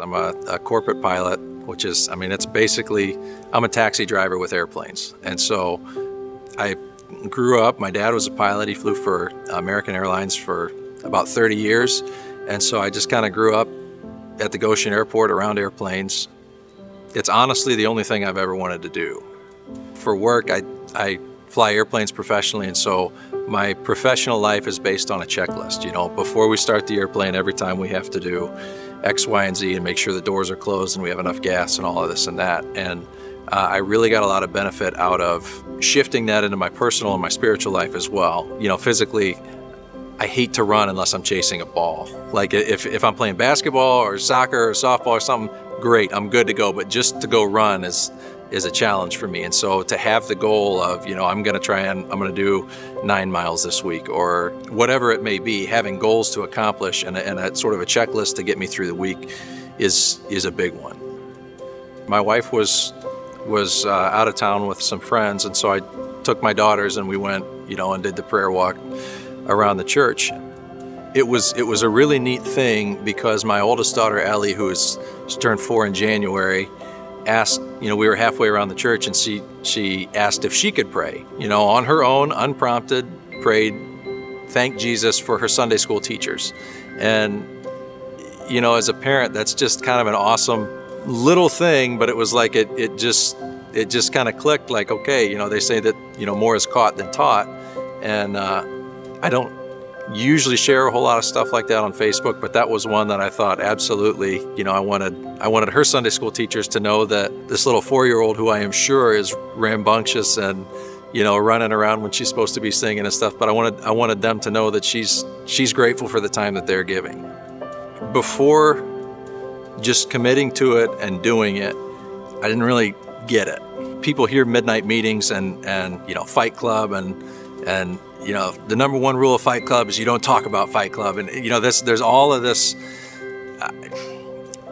I'm a corporate pilot, which is, I mean, it's basically, I'm a taxi driver with airplanes. And so I grew up, my dad was a pilot. He flew for American Airlines for about 30 years. And so I just kind of grew up at the Goshen airport around airplanes. It's honestly the only thing I've ever wanted to do. For work, I fly airplanes professionally, and so my professional life is based on a checklist. You know, before we start the airplane, every time we have to do X, Y, and Z and make sure the doors are closed and we have enough gas and all of this and that. And I really got a lot of benefit out of shifting that into my personal and my spiritual life as well. You know, physically, I hate to run unless I'm chasing a ball. Like if I'm playing basketball or soccer or softball or something, great, I'm good to go. But just to go run is a challenge for me. And so to have the goal of, you know, I'm going to do 9 miles this week or whatever it may be, having goals to accomplish and a sort of a checklist to get me through the week is a big one. My wife was out of town with some friends, and so I took my daughters and we went, you know, and did the prayer walk around the church. It was a really neat thing because my oldest daughter, Ellie, who's turned 4 in January, asked, you know, we were halfway around the church and she asked if she could pray, you know, on her own, unprompted, prayed, thanked Jesus for her Sunday school teachers. And, you know, as a parent, that's just kind of an awesome little thing, but it was like it just kind of clicked, like, okay, you know, they say that, you know, more is caught than taught. And I don't usually share a whole lot of stuff like that on Facebook, but that was one that I thought absolutely, you know, I wanted her Sunday school teachers to know that this little 4-year-old, who I am sure is rambunctious and, you know, running around when she's supposed to be singing and stuff, but I wanted them to know that she's grateful for the time that they're giving. Before just committing to it and doing it, I didn't really get it. People hear midnight meetings and you know, Fight Club and you know, the #1 rule of Fight Club is you don't talk about Fight Club. And, you know, there's all of this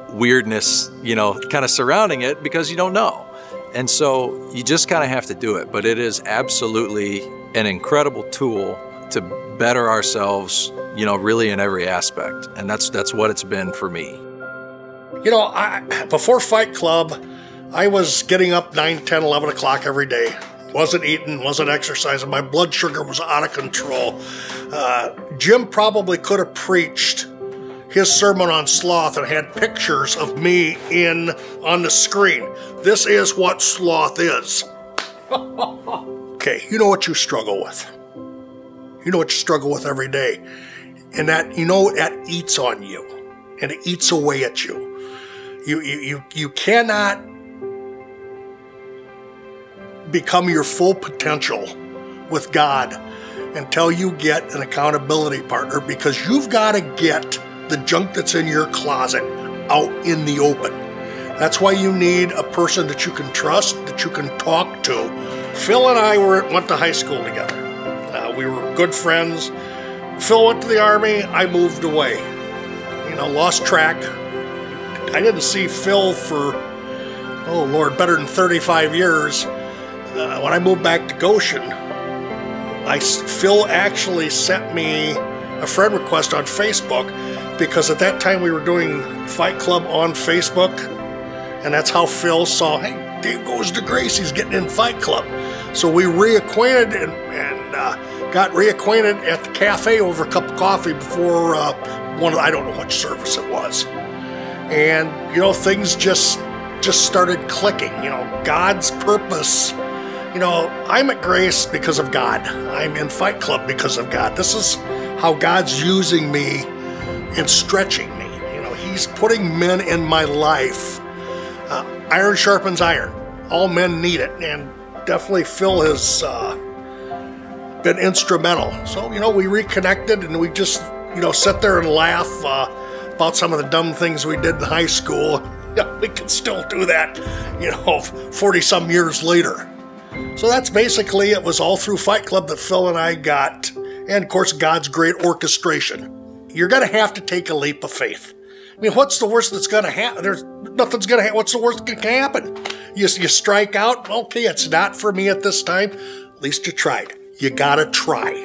weirdness, you know, kind of surrounding it because you don't know. And so you just kind of have to do it. But it is absolutely an incredible tool to better ourselves, you know, really in every aspect. And that's what it's been for me. You know, before Fight Club, I was getting up 9, 10, 11 o'clock every day. Wasn't eating, wasn't exercising. My blood sugar was out of control. Jim probably could have preached his sermon on sloth and had pictures of me on the screen. This is what sloth is. Okay, you know what you struggle with. You know what you struggle with every day. And that, you know, that eats on you. And it eats away at you. You cannot become your full potential with God until you get an accountability partner, because you've got to get the junk that's in your closet out in the open. That's why you need a person that you can trust, that you can talk to. Phil and I went to high school together. We were good friends. Phil went to the Army, I moved away. You know, lost track. I didn't see Phil for, oh Lord, better than 35 years. When I moved back to Goshen, Phil actually sent me a friend request on Facebook, because at that time we were doing Fight Club on Facebook, and that's how Phil saw, hey, Dave goes to Grace, he's getting in Fight Club. So we reacquainted and got reacquainted at the cafe over a cup of coffee before I don't know which service it was. And, you know, things just started clicking. You know, God's purpose. You know, I'm at Grace because of God. I'm in Fight Club because of God. This is how God's using me and stretching me. You know, He's putting men in my life. Iron sharpens iron. All men need it. And definitely Phil has been instrumental. So, you know, we reconnected and we just, you know, sit there and laugh about some of the dumb things we did in high school. Yeah, we can still do that, you know, 40-some years later. So that's basically, it was all through Fight Club that Phil and I got, and of course God's great orchestration. You're going to have to take a leap of faith. I mean, what's the worst that's going to happen? There's nothing's going to happen. What's the worst that can happen? You strike out, okay, it's not for me at this time. At least you tried. You got to try.